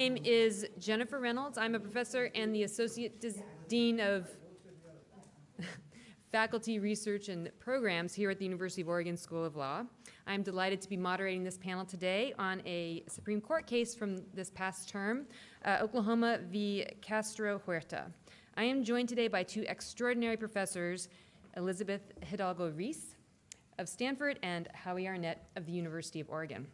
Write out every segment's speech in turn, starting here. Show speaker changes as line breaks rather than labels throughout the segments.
My name is Jennifer Reynolds. I'm a professor and the Associate Dean of Faculty Research and Programs here at the University of Oregon School of Law. I'm delighted to be moderating this panel today on a Supreme Court case from this past term, Oklahoma v. Castro-Huerta. I am joined today by two extraordinary professors, Elizabeth Hidalgo Reese of Stanford and Howie Arnett of the University of Oregon.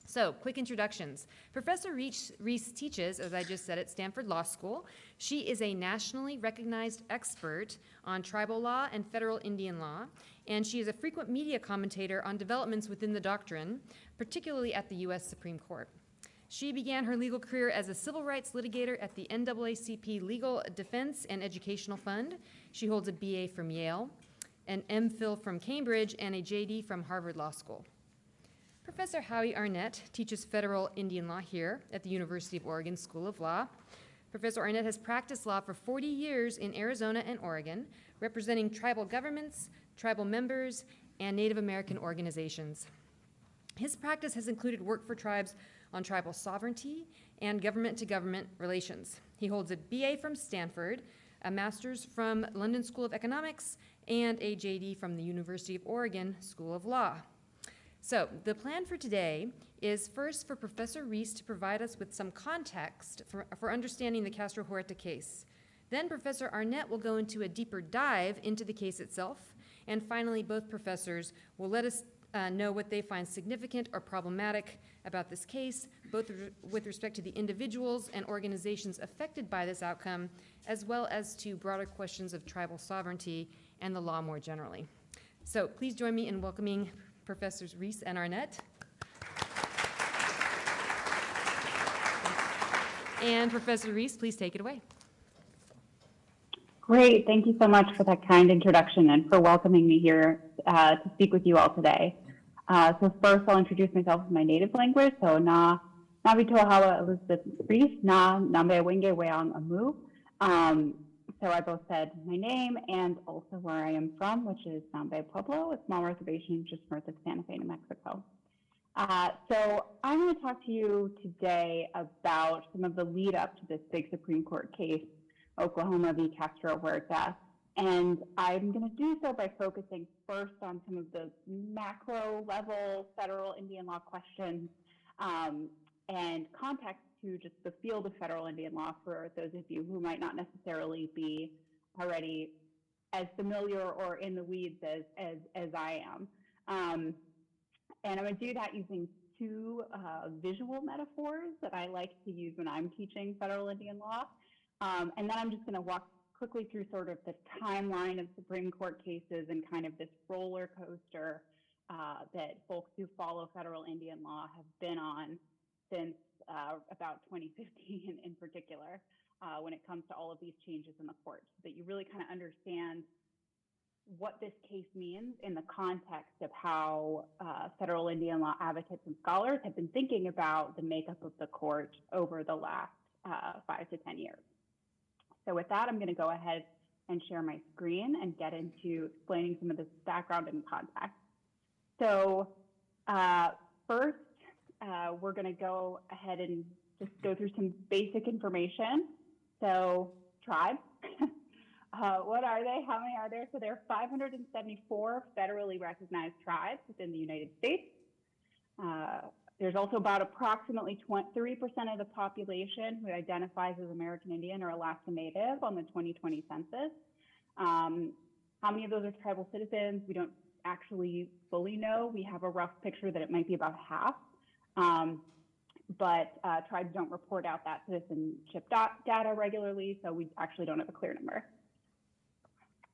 So, quick introductions. Professor Reese teaches, as I just said, at Stanford Law School. She is a nationally recognized expert on tribal law and federal Indian law, and she is a frequent media commentator on developments within the doctrine, particularly at the U.S. Supreme Court. She began her legal career as a civil rights litigator at the NAACP Legal Defense and Educational Fund. She holds a BA from Yale, an MPhil from Cambridge, and a JD from Harvard Law School. Professor Howie Arnett teaches federal Indian law here at the University of Oregon School of Law. Professor Arnett has practiced law for 40 years in Arizona and Oregon, representing tribal governments, tribal members, and Native American organizations. His practice has included work for tribes on tribal sovereignty and government-to-government relations. He holds a BA from Stanford, a master's from London School of Economics, and a JD from the University of Oregon School of Law. So the plan for today is first for Professor Reese to provide us with some context for understanding the Castro-Huerta case. Then Professor Arnett will go into a deeper dive into the case itself. And finally, both professors will let us know what they find significant or problematic about this case, both with respect to the individuals and organizations affected by this outcome, as well as to broader questions of tribal sovereignty and the law more generally. So please join me in welcoming Professors Reese and Arnett. And Professor Reese, please take it away.
Great. Thank you so much for that kind introduction and for welcoming me here to speak with you all today. So first, I'll introduce myself in my native language. So na bitohawa Elizabeth Reese, na nambe wenge weang amu. So I both said my name and also where I am from, which is Nambe Pueblo, a small reservation just north of Santa Fe, New Mexico. So I'm going to talk to you today about some of the lead up to this big Supreme Court case, Oklahoma v. Castro-Huerta. And I'm going to do so by focusing first on some of the macro level federal Indian law questions and context to just the field of federal Indian law for those of you who might not necessarily be already as familiar or in the weeds as I am. And I'm going to do that using two visual metaphors that I like to use when I'm teaching federal Indian law. And then I'm just going to walk quickly through sort of the timeline of Supreme Court cases and kind of this roller coaster that folks who follow federal Indian law have been on since about 2015 in particular, when it comes to all of these changes in the court, so that you really kind of understand what this case means in the context of how federal Indian law advocates and scholars have been thinking about the makeup of the court over the last 5 to 10 years. So with that, I'm going to go ahead and share my screen and get into explaining some of this background and context. So first, we're going to go ahead and just go through some basic information. So tribes, what are they? How many are there? So there are 574 federally recognized tribes within the United States. There's also about approximately 3% of the population who identifies as American Indian or Alaska Native on the 2020 census. How many of those are tribal citizens? We don't actually fully know. We have a rough picture that it might be about half. But tribes don't report out that citizenship data regularly, so we actually don't have a clear number.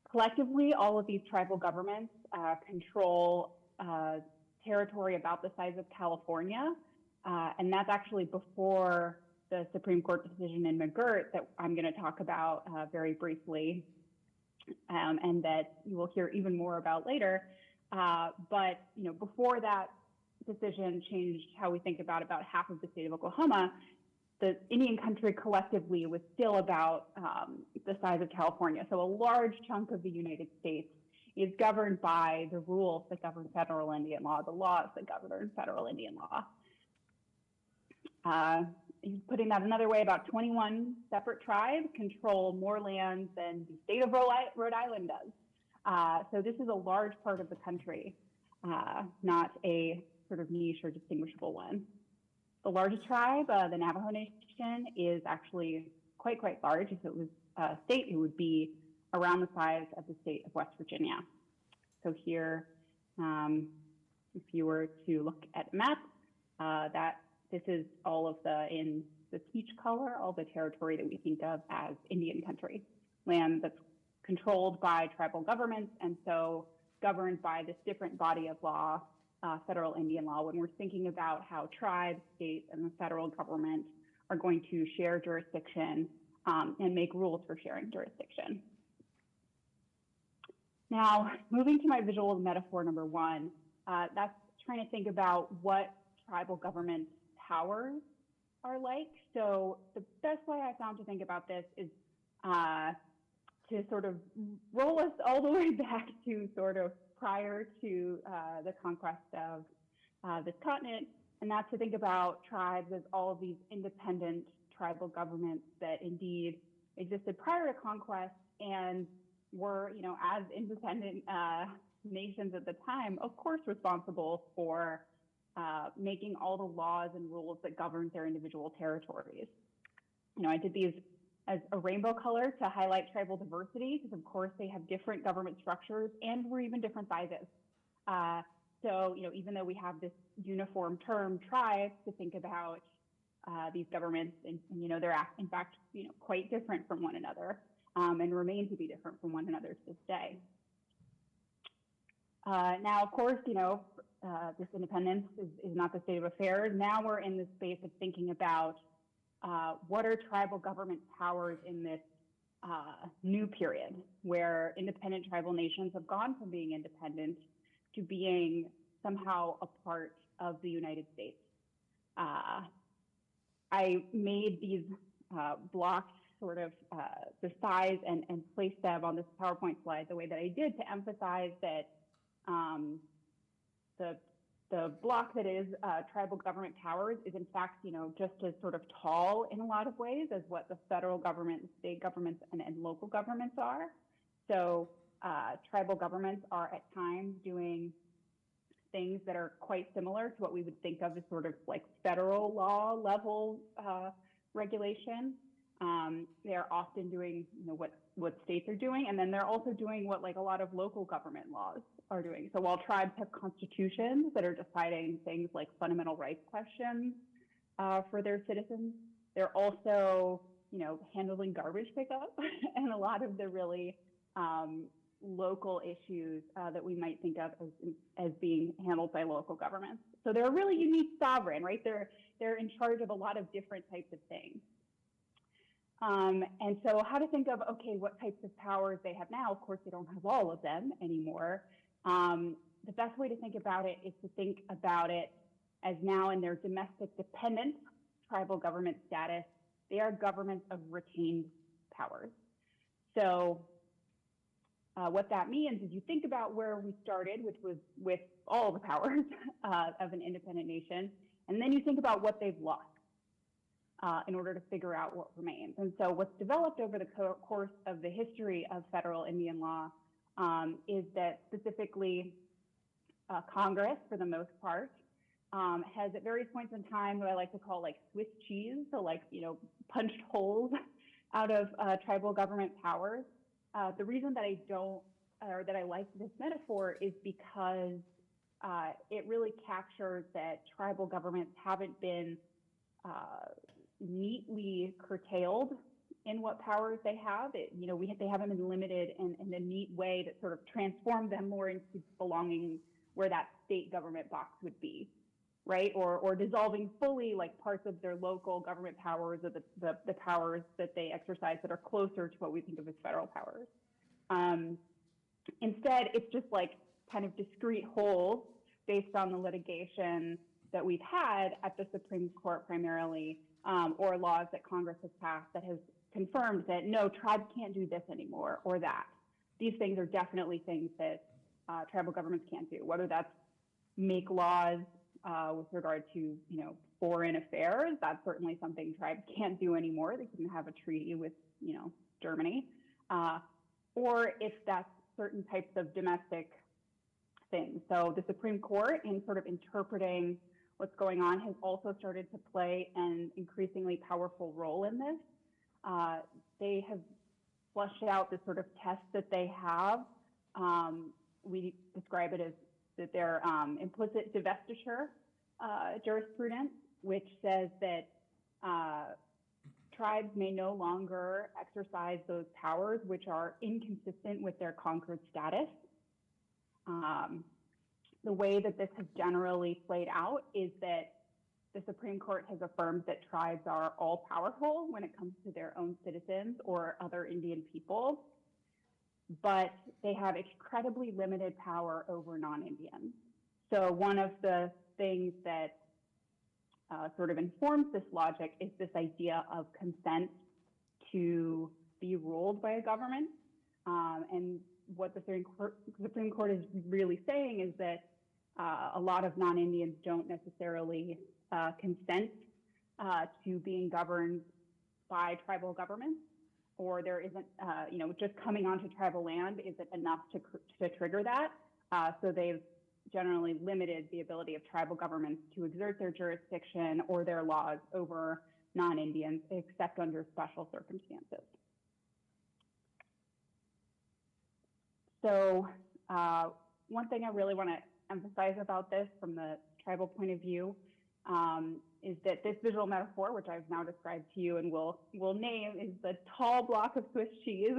Collectively, all of these tribal governments control territory about the size of California, and that's actually before the Supreme Court decision in McGirt that I'm going to talk about very briefly, and that you will hear even more about later. But before that decision changed how we think about half of the state of Oklahoma, the Indian country collectively was still about the size of California. So a large chunk of the United States is governed by the rules that govern federal Indian law, the laws that govern federal Indian law. putting that another way, about 21 separate tribes control more land than the state of Rhode Island does. So this is a large part of the country, not a sort of niche or distinguishable one. The largest tribe, the Navajo Nation, is actually quite large. If it was a state, it would be around the size of the state of West Virginia. So here, if you were to look at a map, this is all of in the peach color, all the territory that we think of as Indian country, land that's controlled by tribal governments and so governed by this different body of law, federal Indian law, when we're thinking about how tribes, states, and the federal government are going to share jurisdiction and make rules for sharing jurisdiction. Now, moving to my visual metaphor number one, that's trying to think about what tribal government powers are like. So the best way I found to think about this is to sort of roll us all the way back to sort of prior to the conquest of this continent, and that's to think about tribes as all of these independent tribal governments that indeed existed prior to conquest and were, as independent nations at the time, of course, responsible for making all the laws and rules that govern their individual territories. I did these as a rainbow color to highlight tribal diversity, because of course they have different government structures and we're even different sizes. So, even though we have this uniform term tribe to think about these governments, and they're in fact, quite different from one another, and remain to be different from one another to this day. Now, of course, this independence is not the state of affairs. Now we're in the space of thinking about what are tribal government powers in this new period where independent tribal nations have gone from being independent to being somehow a part of the United States. I made these blocks sort of the size and placed them on this PowerPoint slide the way that I did to emphasize that the block that is tribal government powers is in fact, just as sort of tall in a lot of ways as what the federal government, state governments, and local governments are. So tribal governments are at times doing things that are quite similar to what we would think of as sort of like federal law level regulation. They're often doing, what states are doing, and then they're also doing what like a lot of local government laws are doing. So while tribes have constitutions that are deciding things like fundamental rights questions for their citizens, they're also, handling garbage pickup and a lot of the really local issues that we might think of as being handled by local governments. So they're a really unique sovereign, right? They're in charge of a lot of different types of things. And so how to think of, okay, what types of powers they have now? Of course, they don't have all of them anymore. The best way to think about it is to think about it as now in their domestic dependent tribal government status, they are governments of retained powers. So what that means is you think about where we started, which was with all the powers of an independent nation, and then you think about what they've lost in order to figure out what remains. And so what's developed over the course of the history of federal Indian law is that specifically Congress, for the most part, has at various points in time what I like to call like Swiss cheese, so like, punched holes out of tribal government powers. The reason that I like this metaphor is because it really captures that tribal governments haven't been neatly curtailed in what powers they have. They haven't been limited in a neat way that sort of transformed them more into belonging where that state government box would be, right? Or dissolving fully like parts of their local government powers or the powers that they exercise that are closer to what we think of as federal powers. Instead, it's just like kind of discrete holes based on the litigation that we've had at the Supreme Court primarily, or laws that Congress has passed that has confirmed that no, tribes can't do this anymore or that. These things are definitely things that tribal governments can't do, whether that's make laws with regard to, foreign affairs. That's certainly something tribes can't do anymore. They couldn't have a treaty with, Germany. Or if that's certain types of domestic things. So the Supreme Court, in sort of interpreting what's going on, has also started to play an increasingly powerful role in this. They have flushed out the sort of test that they have. We describe it as that they're implicit divestiture jurisprudence, which says that tribes may no longer exercise those powers which are inconsistent with their conquered status. The way that this has generally played out is that the Supreme Court has affirmed that tribes are all powerful when it comes to their own citizens or other Indian people, but they have incredibly limited power over non-Indians. So one of the things that sort of informs this logic is this idea of consent to be ruled by a government. And what the Supreme Court is really saying is that a lot of non-Indians don't necessarily consent to being governed by tribal governments, or there isn't, just coming onto tribal land isn't enough to trigger that. So they've generally limited the ability of tribal governments to exert their jurisdiction or their laws over non-Indians, except under special circumstances. So one thing I really want to emphasize about this from the tribal point of view is that this visual metaphor, which I've now described to you and will name, is the tall block of Swiss cheese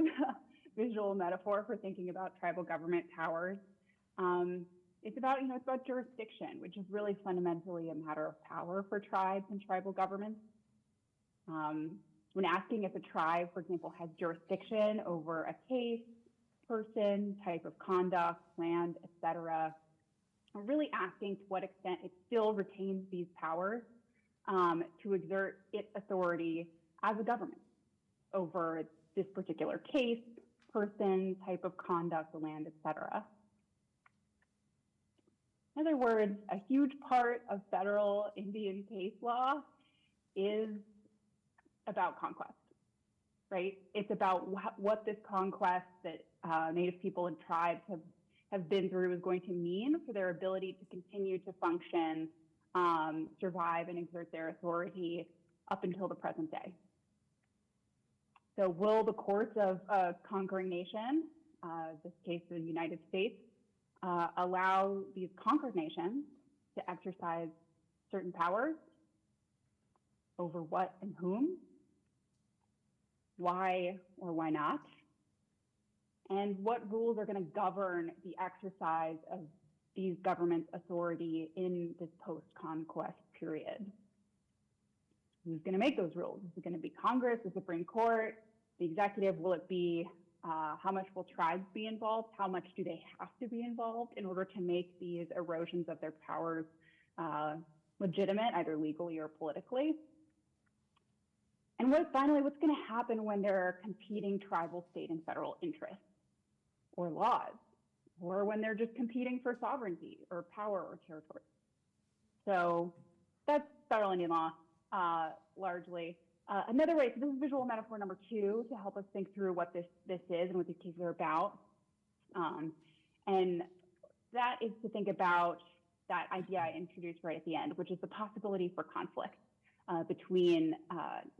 visual metaphor for thinking about tribal government powers. It's about jurisdiction, which is really fundamentally a matter of power for tribes and tribal governments. When asking if a tribe, for example, has jurisdiction over a case, person, type of conduct, land, etc., we're really asking to what extent it still retains these powers to exert its authority as a government over this particular case, person, type of conduct, land, etc. In other words, a huge part of federal Indian case law is about conquest, right? It's about what this conquest that Native people and tribes have been through is going to mean for their ability to continue to function, survive, and exert their authority up until the present day. So will the courts of a conquering nation, this case the United States, allow these conquered nations to exercise certain powers over what and whom, why or why not, and what rules are going to govern the exercise of these governments' authority in this post-conquest period? Who's going to make those rules? Is it going to be Congress, the Supreme Court, the executive? Will it be how much will tribes be involved? How much do they have to be involved in order to make these erosions of their powers legitimate, either legally or politically? And finally, what's going to happen when there are competing tribal, state, and federal interests or laws, or when they're just competing for sovereignty or power or territory? So that's federal Indian law, largely. Another way, so this is visual metaphor number 2 to help us think through what this is and what these cases are about. And that is to think about that idea I introduced right at the end, which is the possibility for conflict between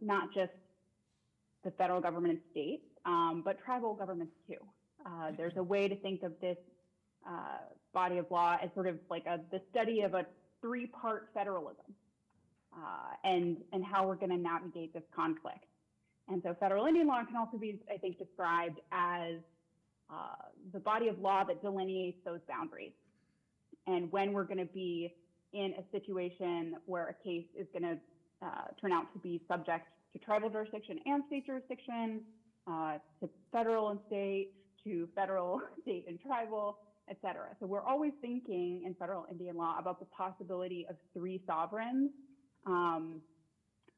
not just the federal government and states, but tribal governments too. There's a way to think of this body of law as sort of like the study of a 3-part federalism. And how we're going to navigate this conflict. And so federal Indian law can also be, I think, described as the body of law that delineates those boundaries. And when we're going to be in a situation where a case is going to turn out to be subject to tribal jurisdiction and state jurisdiction, to federal and state, to federal, state, and tribal, et cetera. So we're always thinking in federal Indian law about the possibility of 3 sovereigns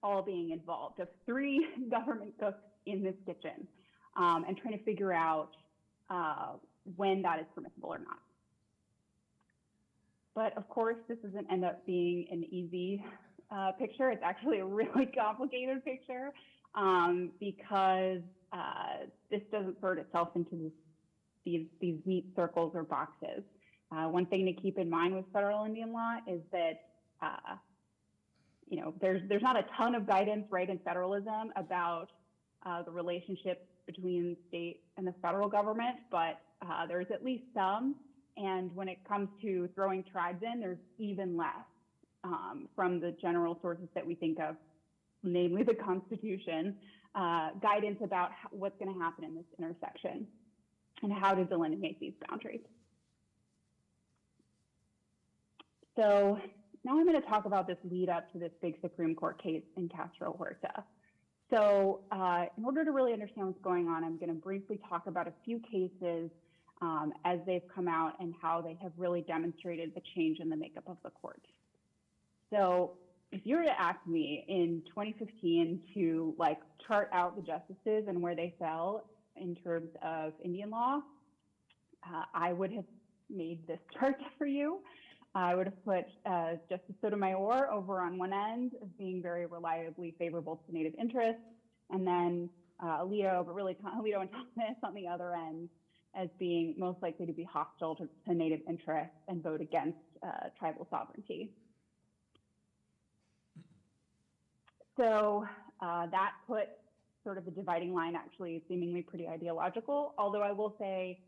all being involved, of 3 government cooks in this kitchen, and trying to figure out when that is permissible or not. But of course, this doesn't end up being an easy picture. It's actually a really complicated picture because this doesn't sort itself into these neat circles or boxes. One thing to keep in mind with federal Indian law is that there's not a ton of guidance, right, in federalism about the relationship between the state and the federal government, but there's at least some. And when it comes to throwing tribes in, there's even less from the general sources that we think of, namely the Constitution, guidance about what's going to happen in this intersection and how to delineate these boundaries. So now I'm going to talk about this lead up to this big Supreme Court case in Castro-Huerta. So in order to really understand what's going on, I'm going to briefly talk about a few cases as they've come out and how they have really demonstrated the change in the makeup of the court. So if you were to ask me in 2015 to chart out the justices and where they fell in terms of Indian law, I would have made this chart for you. I would have put Justice Sotomayor over on one end as being very reliably favorable to Native interests, and then Alito, but really Alito and Thomas on the other end as being most likely to be hostile to Native interests and vote against tribal sovereignty. So that put sort of the dividing line actually seemingly pretty ideological, although I will say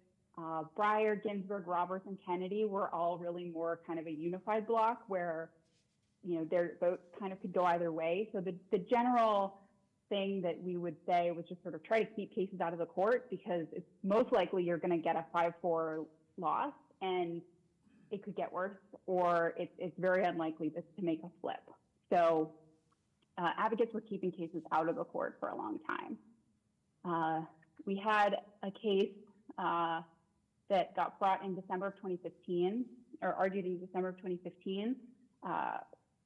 Breyer, Ginsburg, Roberts, and Kennedy were all really more kind of a unified bloc where, their votes kind of could go either way. So the general thing that we would say was just sort of try to keep cases out of the court because it's most likely you're going to get a 5-4 loss and it could get worse, or it's very unlikely to make a flip. So advocates were keeping cases out of the court for a long time. We had a case that got brought in December of 2015, or argued in December of 2015,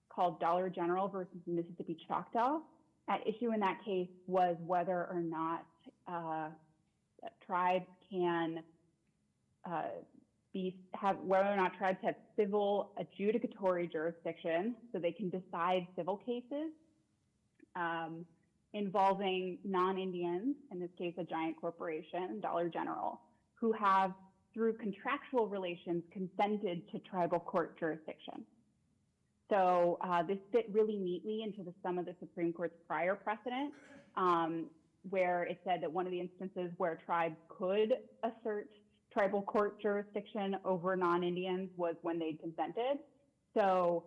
called Dollar General versus Mississippi Choctaw. At issue in that case was whether or not tribes can whether or not tribes have civil adjudicatory jurisdiction, so they can decide civil cases involving non-Indians, in this case a giant corporation, Dollar General, who have, through contractual relations, consented to tribal court jurisdiction. So this fit really neatly into some of the Supreme Court's prior precedent, where it said that one of the instances where tribes could assert tribal court jurisdiction over non-Indians was when they consented. So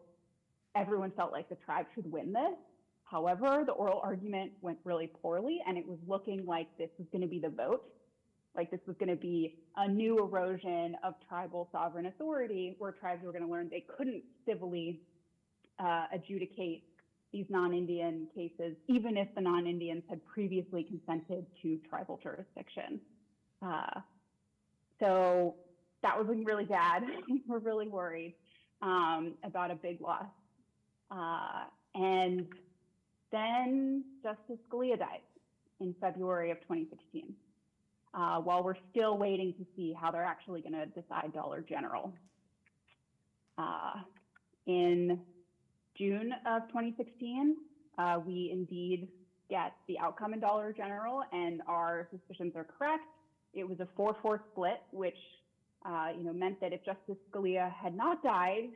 everyone felt like the tribe should win this. However, the oral argument went really poorly, and it was looking like this was going to be the vote. Like this was going to be a new erosion of tribal sovereign authority where tribes were going to learn they couldn't civilly adjudicate these non-Indian cases, even if the non-Indians had previously consented to tribal jurisdiction. So that was looking really bad. We're really worried about a big loss. And then Justice Scalia died in February of 2016. While we're still waiting to see how they're actually going to decide Dollar General. In June of 2016, we indeed get the outcome in Dollar General, and our suspicions are correct. It was a 4-4 split, which meant that if Justice Scalia had not died,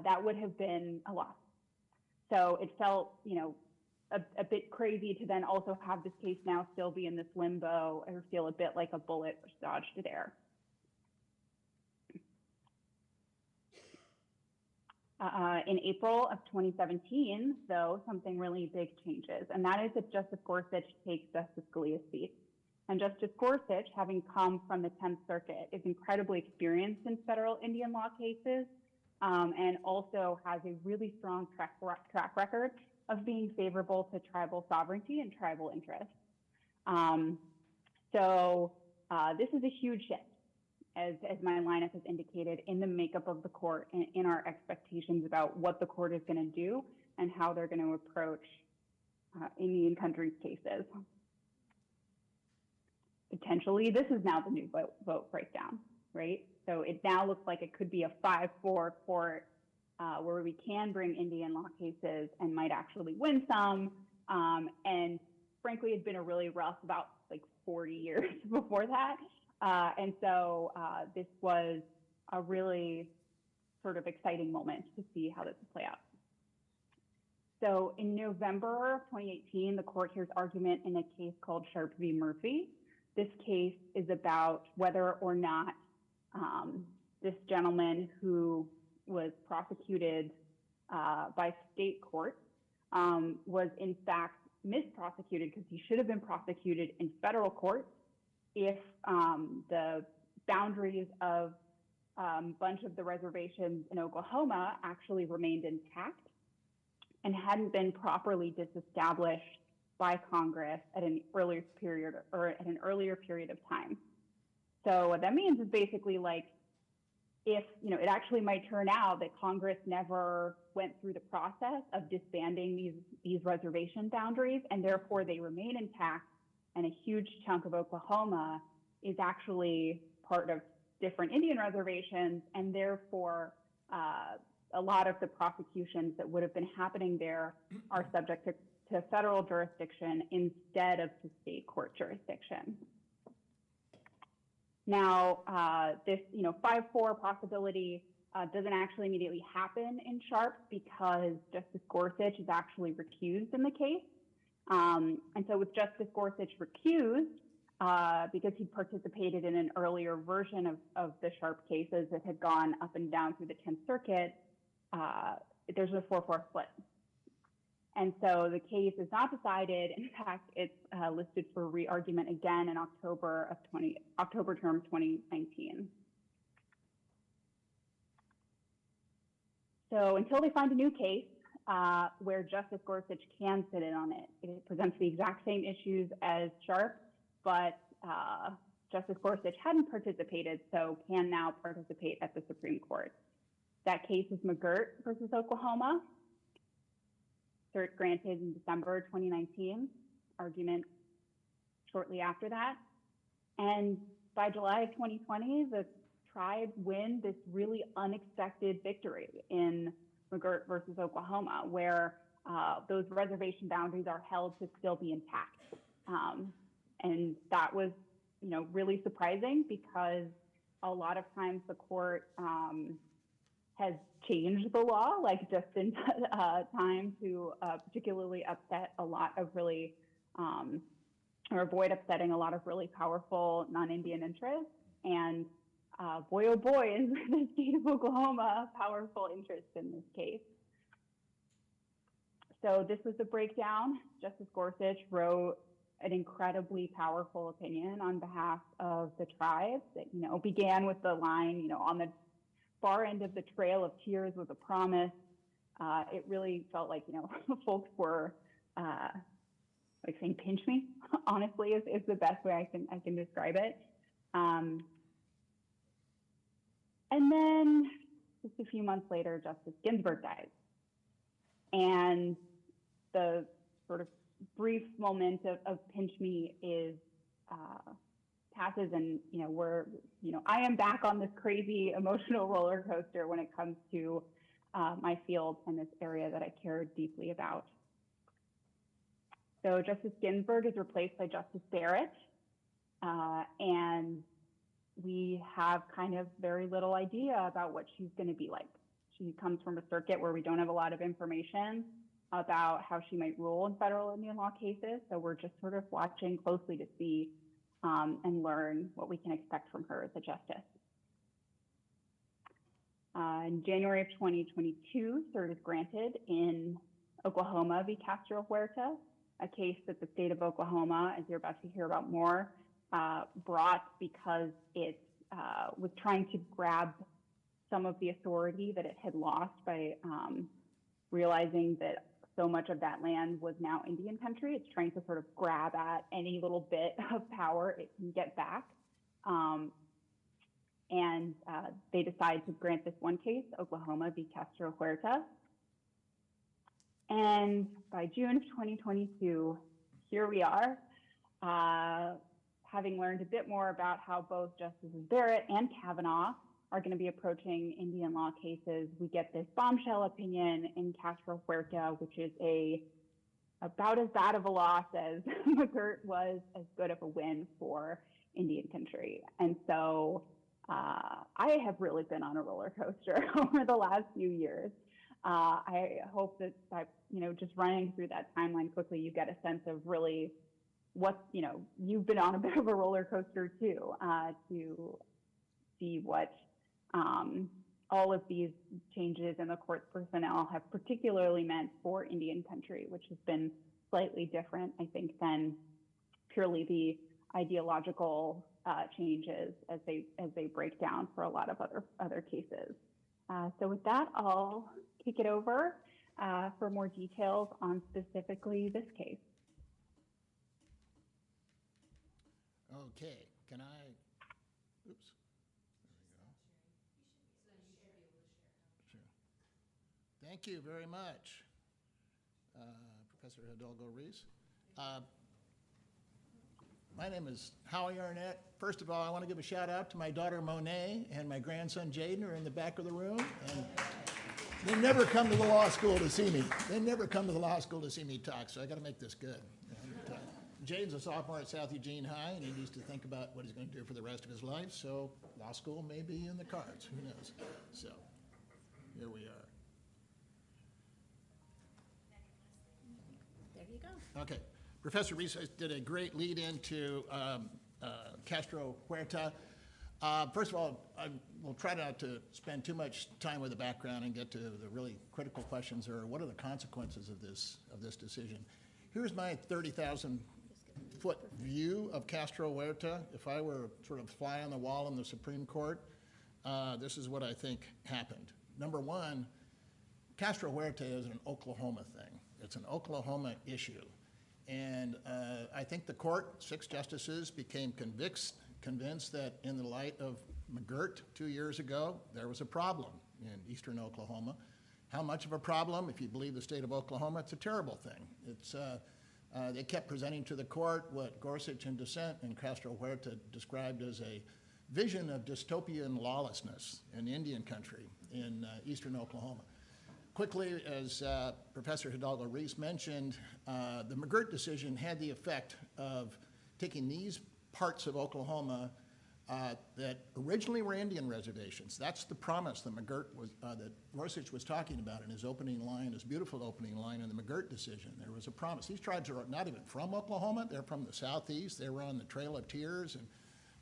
that would have been a loss. So it felt, a bit crazy to then also have this case now still be in this limbo or feel a bit like a bullet was dodged there. In April of 2017, though, something really big changes, and that is that Justice Gorsuch takes Justice Scalia's seat. And Justice Gorsuch, having come from the 10th Circuit, is incredibly experienced in federal Indian law cases, and also has a really strong track record of being favorable to tribal sovereignty and tribal interests. So this is a huge shift, as my lineup has indicated, in the makeup of the court and in our expectations about what the court is going to do and how they're going to approach Indian country's cases. Potentially, this is now the new vote breakdown, right? So it now looks like it could be a 5-4 for where we can bring Indian law cases and might actually win some. And frankly, it's been a really rough about like 40 years before that. And so this was a really sort of exciting moment to see how this would play out. So in November of 2018, the court hears argument in a case called Sharp v. Murphy. This case is about whether or not this gentleman who was prosecuted by state court was in fact misprosecuted because he should have been prosecuted in federal court if the boundaries of a bunch of the reservations in Oklahoma actually remained intact and hadn't been properly disestablished by Congress at an earlier period of time. So what that means is basically like, if it actually might turn out that Congress never went through the process of disbanding these reservation boundaries, and therefore they remain intact, and a huge chunk of Oklahoma is actually part of different Indian reservations, and therefore a lot of the prosecutions that would have been happening there are subject to federal jurisdiction instead of to state court jurisdiction. Now, this 5-4 possibility doesn't actually immediately happen in Sharp because Justice Gorsuch is actually recused in the case. And so with Justice Gorsuch recused, because he participated in an earlier version of the Sharp cases that had gone up and down through the 10th Circuit, there's a 4-4 split. And so the case is not decided. In fact, it's listed for re-argument again in October term 2019. So until they find a new case where Justice Gorsuch can sit in on it, it presents the exact same issues as Sharp, but Justice Gorsuch hadn't participated, so can now participate at the Supreme Court. That case is McGirt versus Oklahoma. Cert granted in December 2019, argument shortly after that. And by July of 2020, the tribe win this really unexpected victory in McGirt versus Oklahoma, where those reservation boundaries are held to still be intact. And that was, really surprising because a lot of times the court has changed the law, like just in time to particularly upset a lot of really, or avoid upsetting a lot of really powerful non-Indian interests. And boy, oh boy, is the state of Oklahoma a powerful interest in this case. So this was the breakdown. Justice Gorsuch wrote an incredibly powerful opinion on behalf of the tribe that, began with the line, on the far end of the trail of tears was a promise. It really felt like, folks were like saying, pinch me, honestly, is the best way I can describe it. And then just a few months later, Justice Ginsburg dies. And the sort of brief moment of pinch me is passes, and I am back on this crazy emotional roller coaster when it comes to my field and this area that I care deeply about. So Justice Ginsburg is replaced by Justice Barrett, and we have kind of very little idea about what she's going to be like. She comes from a circuit where we don't have a lot of information about how she might rule in federal Indian law cases. So we're just sort of watching closely to see and learn what we can expect from her as a justice. In January of 2022, cert is granted in Oklahoma v. Castro-Huerta, a case that the state of Oklahoma, as you're about to hear about more, brought because it was trying to grab some of the authority that it had lost by realizing that so much of that land was now Indian country. It's trying to sort of grab at any little bit of power it can get back. And they decide to grant this one case, Oklahoma v. Castro-Huerta. And by June of 2022, here we are, having learned a bit more about how both Justices Barrett and Kavanaugh are going to be approaching Indian law cases, we get this bombshell opinion in Castro-Huerta, which is about as bad of a loss as McGirt was as good of a win for Indian country. And so I have really been on a roller coaster over the last few years. I hope that by, just running through that timeline quickly, you get a sense of really what, you've been on a bit of a roller coaster too, to see what all of these changes in the court personnel have particularly meant for Indian country, which has been slightly different, I think, than purely the ideological changes as they break down for a lot of other cases. So with that, I'll kick it over for more details on specifically this case.
Okay, can I, oops, there we go. Sure. Thank you very much, Professor Hidalgo Reese. My name is Howie Arnett. First of all, I want to give a shout out to my daughter Monet and my grandson Jaden are in the back of the room. And they never come to the law school to see me. They never come to the law school to see me talk, so I got to make this good. And, Jaden's a sophomore at South Eugene High, and he needs to think about what he's going to do for the rest of his life, so law school may be in the cards. Who knows? So here we are.
There you go.
Okay. Professor Reese did a great lead into Castro-Huerta. First of all, I will try not to spend too much time with the background and get to the really critical questions, or what are the consequences of this decision. Here's my 30,000-foot view of Castro-Huerta. If I were sort of fly on the wall in the Supreme Court, this is what I think happened. Number one, Castro-Huerta is an Oklahoma thing. It's an Oklahoma issue. And I think the court, 6 justices, became convinced that in the light of McGirt 2 years ago, there was a problem in eastern Oklahoma. How much of a problem? If you believe the state of Oklahoma, it's a terrible thing. It's, they kept presenting to the court what Gorsuch in dissent and Castro-Huerta described as a vision of dystopian lawlessness in Indian country in eastern Oklahoma. Quickly, as Professor Hidalgo Reese mentioned, the McGirt decision had the effect of taking these parts of Oklahoma that originally were Indian reservations. That's the promise that that Gorsuch was talking about in his opening line, his beautiful opening line in the McGirt decision. There was a promise. These tribes are not even from Oklahoma. They're from the southeast. They were on the Trail of Tears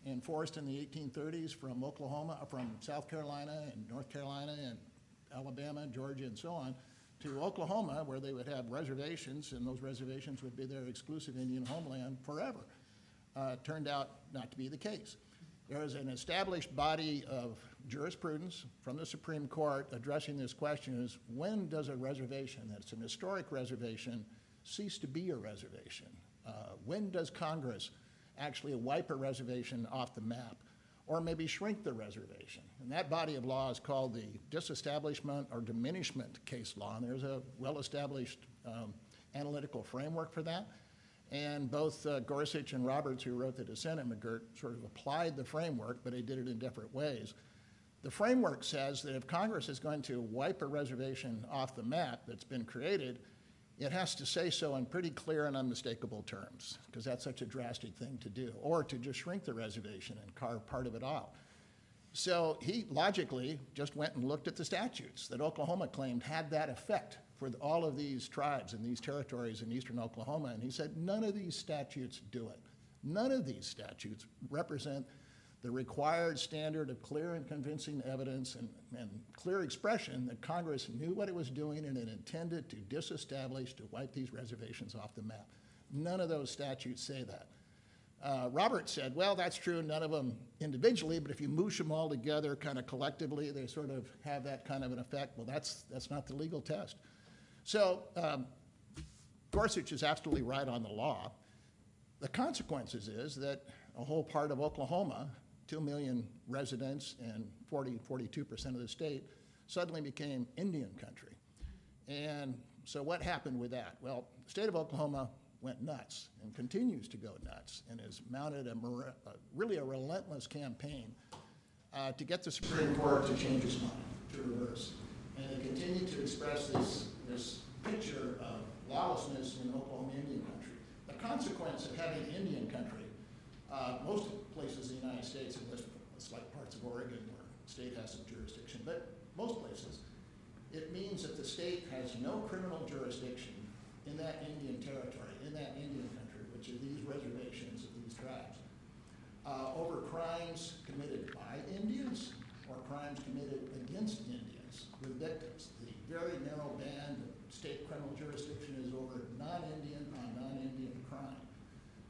and forced in the 1830s from Oklahoma, from South Carolina and North Carolina and Alabama, Georgia, and so on, to Oklahoma, where they would have reservations, and those reservations would be their exclusive Indian homeland forever. Turned out not to be the case. There is an established body of jurisprudence from the Supreme Court addressing this question: is when does a reservation that's an historic reservation cease to be a reservation? When does Congress actually wipe a reservation off the map, or maybe shrink the reservation? And that body of law is called the disestablishment or diminishment case law, and there's a well-established analytical framework for that. And both Gorsuch and Roberts, who wrote the dissent in McGirt, sort of applied the framework, but they did it in different ways. The framework says that if Congress is going to wipe a reservation off the map that's been created, it has to say so in pretty clear and unmistakable terms, because that's such a drastic thing to do, or to just shrink the reservation and carve part of it out. So he logically just went and looked at the statutes that Oklahoma claimed had that effect for all of these tribes and these territories in eastern Oklahoma, and he said none of these statutes do it. None of these statutes represent the required standard of clear and convincing evidence and clear expression that Congress knew what it was doing and it intended to disestablish, to wipe these reservations off the map. None of those statutes say that. Roberts said, well, that's true, none of them individually, but if you moosh them all together kind of collectively, they sort of have that kind of an effect. Well, that's not the legal test. So Gorsuch is absolutely right on the law. The consequences is that a whole part of Oklahoma, 2 million residents and 42% of the state, suddenly became Indian country. And so what happened with that? Well, the state of Oklahoma went nuts and continues to go nuts and has mounted really a relentless campaign to get the Supreme Court to change its mind, to reverse. And they continue to express this picture of lawlessness in Oklahoma Indian country. The consequence of having Indian country, most places in the United States, unless it's like parts of Oregon where the state has some jurisdiction, but most places, it means that the state has no criminal jurisdiction in that Indian territory, in that Indian country, which are these reservations of these tribes, over crimes committed by Indians or crimes committed against Indians with victims. The very narrow band of state criminal jurisdiction is over non-Indian on non-Indian crime.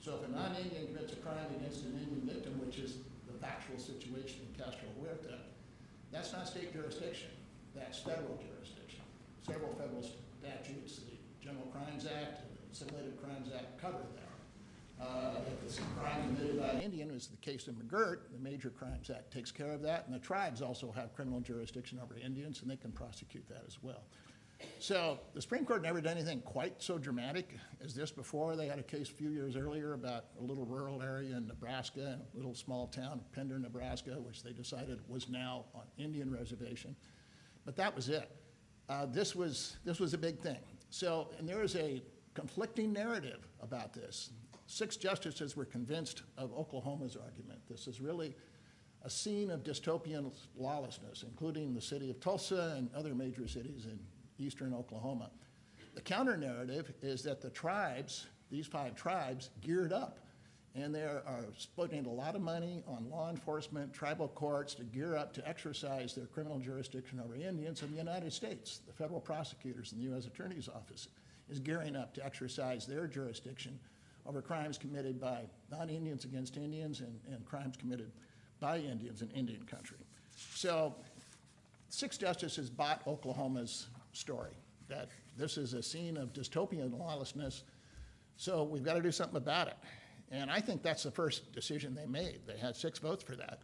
So if a non-Indian commits a crime against an Indian victim, which is the factual situation in Castro-Huerta, that's not state jurisdiction, that's federal jurisdiction. Several federal statutes, the General Crimes Act and the Assimilated Crimes Act cover that. If it's a crime committed by an Indian, as the case in McGirt, the Major Crimes Act takes care of that, and the tribes also have criminal jurisdiction over Indians, and they can prosecute that as well. So the Supreme Court never did anything quite so dramatic as this before. They had a case a few years earlier about a little rural area in Nebraska, a little small town, Pender, Nebraska, which they decided was now on Indian reservation. But that was it. This was a big thing. So, and there is a conflicting narrative about this. 6 justices were convinced of Oklahoma's argument. This is really a scene of dystopian lawlessness, including the city of Tulsa and other major cities in eastern Oklahoma. The counter narrative is that the tribes, these 5 tribes, geared up, and they are spending a lot of money on law enforcement, tribal courts to gear up to exercise their criminal jurisdiction over Indians in the United States. The federal prosecutors and the U.S. Attorney's Office is gearing up to exercise their jurisdiction over crimes committed by non-Indians against Indians and crimes committed by Indians in Indian country. So 6 justices bought Oklahoma's story, that this is a scene of dystopian lawlessness, so we've got to do something about it. And I think that's the first decision they made. They had 6 votes for that.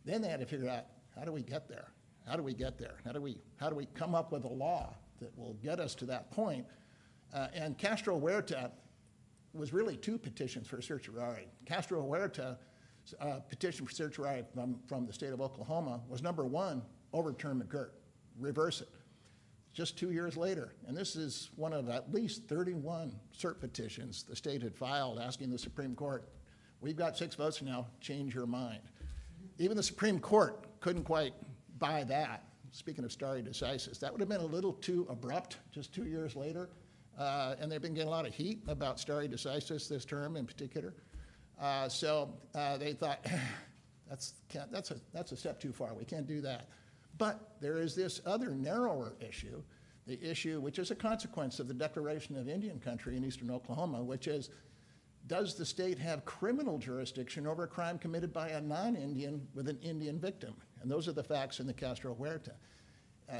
Then they had to figure out, how do we get there? How do we get there? How do we come up with a law that will get us to that point? And Castro-Huerta was really 2 petitions for certiorari. Castro-Huerta petition for certiorari from the state of Oklahoma was number 1, overturn McGirt, reverse it. Just 2 years later, and this is one of at least 31 cert petitions the state had filed asking the Supreme Court, we've got 6 votes now, change your mind. Even the Supreme Court couldn't quite buy that. Speaking of stare decisis, that would have been a little too abrupt just 2 years later. And they've been getting a lot of heat about stare decisis this term in particular. So they thought, that's a step too far. We can't do that. But there is this other narrower issue, the issue which is a consequence of the declaration of Indian country in eastern Oklahoma, which is, does the state have criminal jurisdiction over a crime committed by a non-Indian with an Indian victim? And those are the facts in the Castro-Huerta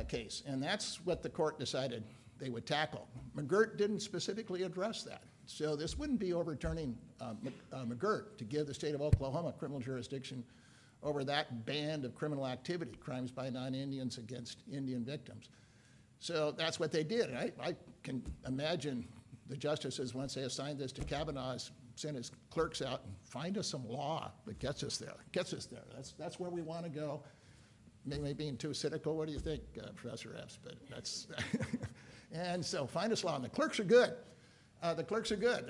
case. And that's what the court decided they would tackle. McGirt didn't specifically address that. So this wouldn't be overturning McGirt to give the state of Oklahoma criminal jurisdiction over that band of criminal activity, crimes by non-Indians against Indian victims. So that's what they did. I can imagine the justices, once they assigned this to Kavanaugh, sent his clerks out and find us some law that gets us there. That's where we want to go. Maybe being too cynical. What do you think, Professor Epps? But that's and so find us law. And the clerks are good. There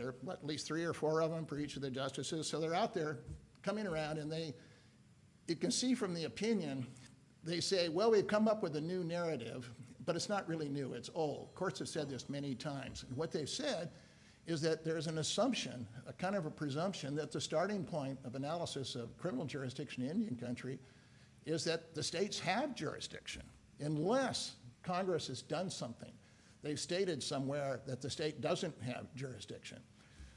are at least 3 or 4 of them for each of the justices. So they're out there coming around, and you can see from the opinion, they say, well, we've come up with a new narrative, but it's not really new, it's old. Courts have said this many times. And what they've said is that there's an assumption, a kind of a presumption, that the starting point of analysis of criminal jurisdiction in Indian country is that the states have jurisdiction, unless Congress has done something. They've stated somewhere that the state doesn't have jurisdiction.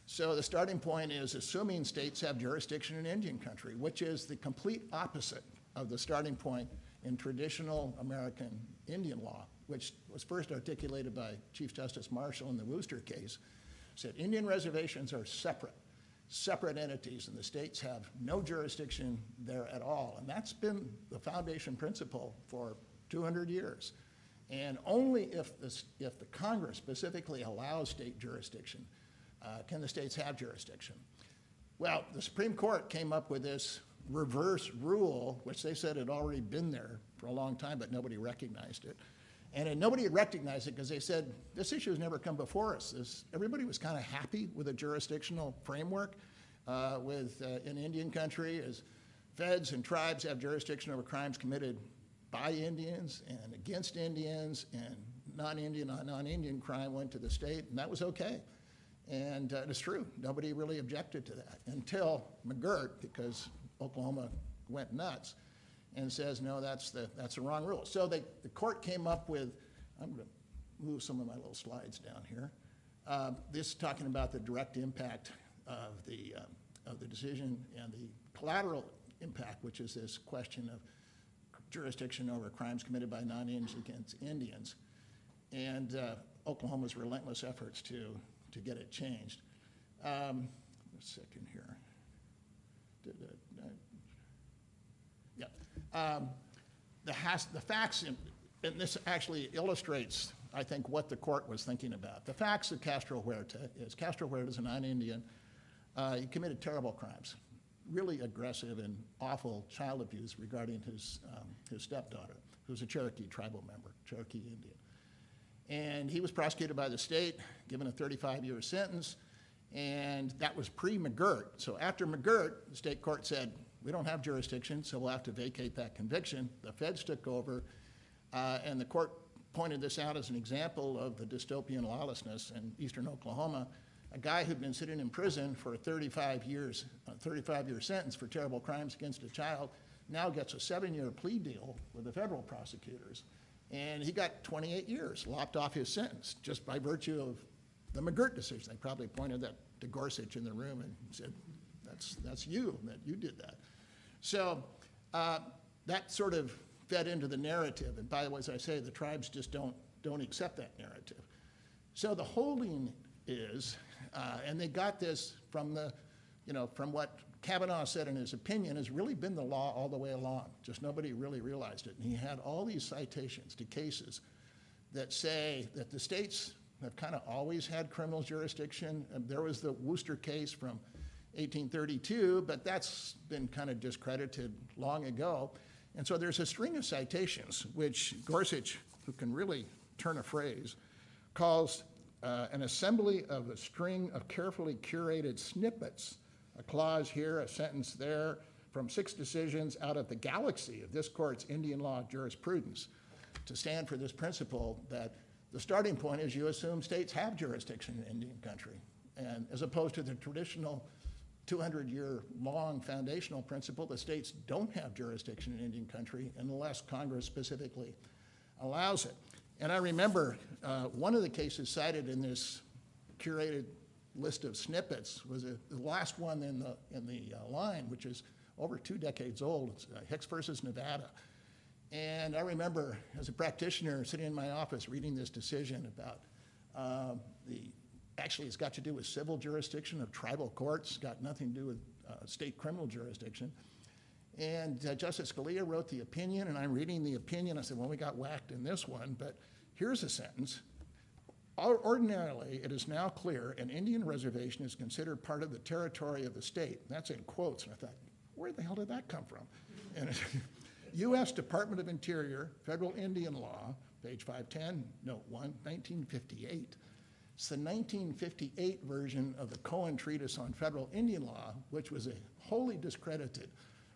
So the starting point is assuming states have jurisdiction in Indian country, which is the complete opposite of the starting point in traditional American Indian law, which was first articulated by Chief Justice Marshall in the Wooster case. Said Indian reservations are separate entities, and the states have no jurisdiction there at all. And that's been the foundation principle for 200 years. And only if the Congress specifically allows state jurisdiction can the states have jurisdiction. Well, the Supreme Court came up with this reverse rule, which they said had already been there for a long time, but nobody recognized it. And nobody had recognized it because they said, this issue has never come before us. Everybody was kind of happy with a jurisdictional framework in Indian country, as feds and tribes have jurisdiction over crimes committed by Indians and against Indians, and non-Indian on non-Indian crime went to the state, and that was okay. And it's true, nobody really objected to that until McGirt, because Oklahoma went nuts and says, no, that's the wrong rule. So the court came up with, I'm going to move some of my little slides down here. This is talking about the direct impact of the decision and the collateral impact, which is this question of jurisdiction over crimes committed by non-Indians against Indians, and Oklahoma's relentless efforts to get it changed. A second here. The facts, and this actually illustrates, I think, what the court was thinking about. The facts of Castro-Huerta is Castro-Huerta is a non-Indian. He committed terrible crimes, really aggressive and awful child abuse regarding his stepdaughter, who was a Cherokee tribal member, Cherokee Indian. And he was prosecuted by the state, given a 35-year sentence, and that was pre-McGirt. So after McGirt, the state court said, we don't have jurisdiction, so we'll have to vacate that conviction. The feds took over, and the court pointed this out as an example of the dystopian lawlessness in eastern Oklahoma. A guy who'd been sitting in prison for 35 35-year sentence for terrible crimes against a child now gets a 7-year plea deal with the federal prosecutors. And he got 28 years, lopped off his sentence, just by virtue of the McGirt decision. They probably pointed that to Gorsuch in the room and said, that's you, that you did that. So that sort of fed into the narrative. And by the way, as I say, the tribes just don't accept that narrative. So the holding is, and they got this from from what Kavanaugh said in his opinion, has really been the law all the way along. Just nobody really realized it. And he had all these citations to cases that say that the states have kind of always had criminal jurisdiction. And there was the Worcester case from 1832, but that's been kind of discredited long ago. And so there's a string of citations, which Gorsuch, who can really turn a phrase, calls an assembly of a string of carefully curated snippets, a clause here, a sentence there, from 6 decisions out of the galaxy of this court's Indian law jurisprudence, to stand for this principle that the starting point is you assume states have jurisdiction in Indian country, and as opposed to the traditional 200-year-long foundational principle, the states don't have jurisdiction in Indian country unless Congress specifically allows it. And I remember one of the cases cited in this curated list of snippets was the last one in the line, which is over 2 decades old. It's Hicks versus Nevada. And I remember, as a practitioner, sitting in my office reading this decision about actually it's got to do with civil jurisdiction of tribal courts, got nothing to do with state criminal jurisdiction. And Justice Scalia wrote the opinion, and I'm reading the opinion. I said, well, we got whacked in this one, but here's a sentence. Ordinarily, it is now clear an Indian reservation is considered part of the territory of the state. That's in quotes, and I thought, where the hell did that come from? And U.S. Department of Interior, Federal Indian Law, page 510, note 1, 1958. It's the 1958 version of the Cohen Treatise on Federal Indian Law, which was a wholly discredited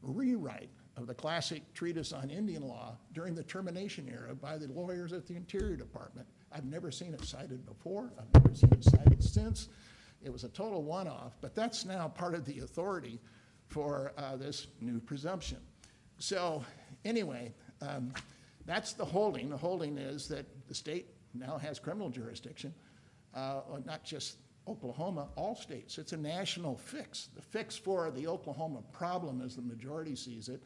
rewrite of the classic treatise on Indian law during the termination era by the lawyers at the Interior Department. I've never seen it cited before. I've never seen it cited since. It was a total one-off, but that's now part of the authority for this new presumption. So anyway, that's the holding. The holding is that the state now has criminal jurisdiction, not just Oklahoma, all states. It's a national fix. The fix for the Oklahoma problem, as the majority sees it,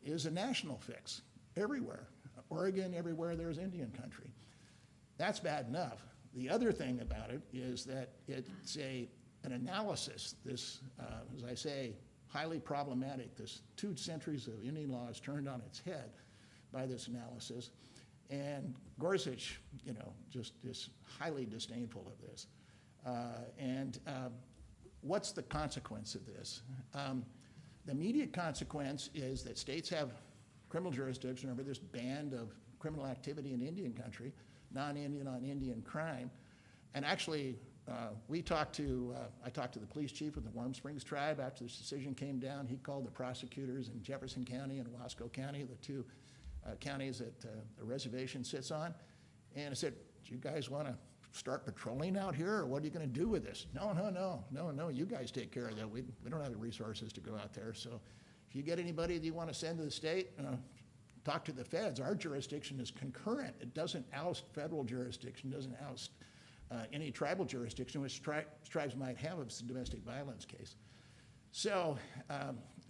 is a national fix everywhere. Oregon, everywhere there's Indian country. That's bad enough. The other thing about it is that it's an analysis. This, as I say, highly problematic. This 2 centuries of Indian law is turned on its head by this analysis. And Gorsuch, just is highly disdainful of this. What's the consequence of this? The immediate consequence is that states have criminal jurisdiction over this band of criminal activity in Indian country, non-Indian on Indian crime. And actually, I talked to the police chief of the Warm Springs tribe after this decision came down. He called the prosecutors in Jefferson County and Wasco County, the two counties that the reservation sits on. And I said, do you guys want to start patrolling out here, or what are you going to do with this? No, you guys take care of that. We don't have the resources to go out there. So if you get anybody that you want to send to the state, talk to the feds. Our jurisdiction is concurrent. It doesn't oust federal jurisdiction, doesn't oust any tribal jurisdiction, which tribes might have if it's a domestic violence case. So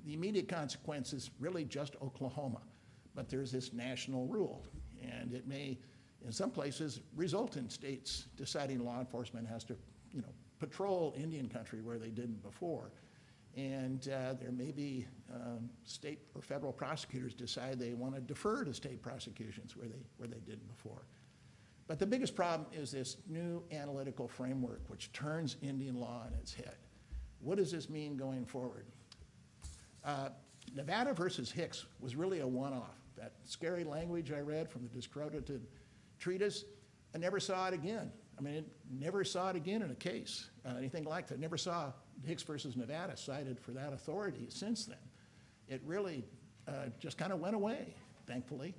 the immediate consequence is really just Oklahoma, but there's this national rule, and it may, in some places, result in states deciding law enforcement has to, patrol Indian country where they didn't before. And there may be state or federal prosecutors decide they want to defer to state prosecutions where they didn't before. But the biggest problem is this new analytical framework which turns Indian law on its head. What does this mean going forward? Nevada versus Hicks was really a one-off. That scary language I read from the discredited treatise, I never saw it again. I mean, never saw it again in a case, anything like that. Never saw Hicks versus Nevada cited for that authority since then. It really just kind of went away, thankfully,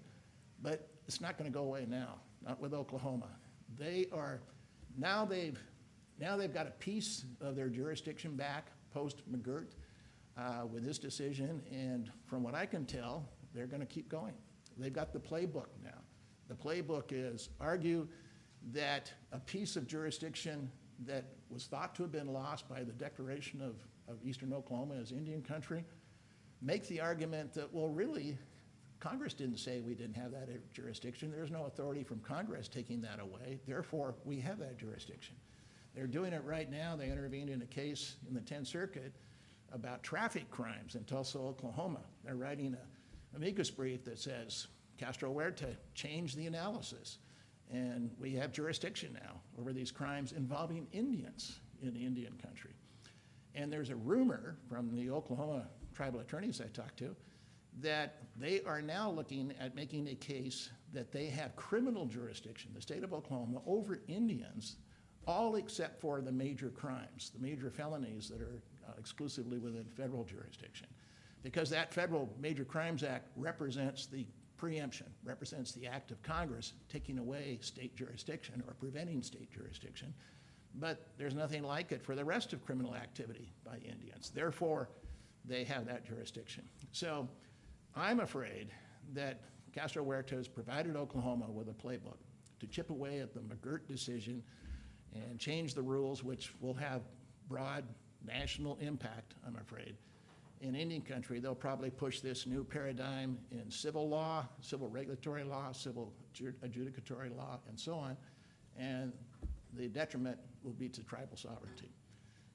but it's not going to go away now, not with Oklahoma. They've got a piece of their jurisdiction back post-McGirt with this decision, and from what I can tell, they're going to keep going. They've got the playbook now. The playbook is argue that a piece of jurisdiction that was thought to have been lost by the declaration of Eastern Oklahoma as Indian country, make the argument that, well, really, Congress didn't say we didn't have that jurisdiction. There's no authority from Congress taking that away. Therefore, we have that jurisdiction. They're doing it right now. They intervened in a case in the 10th Circuit about traffic crimes in Tulsa, Oklahoma. They're writing an amicus brief that says Castro-Huerta changed the analysis, and we have jurisdiction now over these crimes involving Indians in Indian country. And there's a rumor from the Oklahoma tribal attorneys I talked to that they are now looking at making a case that they have criminal jurisdiction, the state of Oklahoma, over Indians, all except for the major crimes, the major felonies that are exclusively within federal jurisdiction. Because that Federal Major Crimes Act represents the preemption, represents the act of Congress taking away state jurisdiction or preventing state jurisdiction. But there's nothing like it for the rest of criminal activity by Indians. Therefore, they have that jurisdiction. So I'm afraid that Castro-Huerta has provided Oklahoma with a playbook to chip away at the McGirt decision and change the rules, which will have broad national impact, I'm afraid. In Indian country, they'll probably push this new paradigm in civil law, civil regulatory law, civil adjudicatory law, and so on, and the detriment will be to tribal sovereignty.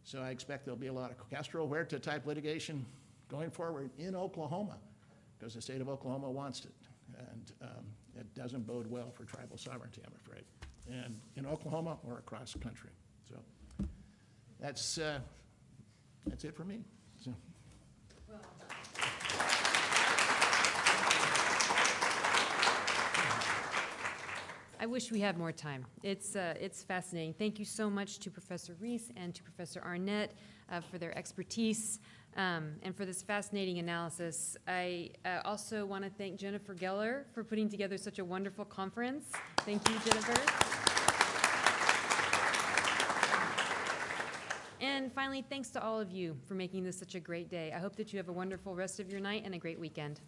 So I expect there'll be a lot of Castro-Huerta type litigation going forward in Oklahoma, because the state of Oklahoma wants it, and it doesn't bode well for tribal sovereignty, I'm afraid, and in Oklahoma or across the country. So that's it for me. So.
I wish we had more time. It's fascinating. Thank you so much to Professor Reese and to Professor Arnett for their expertise and for this fascinating analysis. I also want to thank Jennifer Geller for putting together such a wonderful conference. Thank you, Jennifer. And finally, thanks to all of you for making this such a great day. I hope that you have a wonderful rest of your night and a great weekend.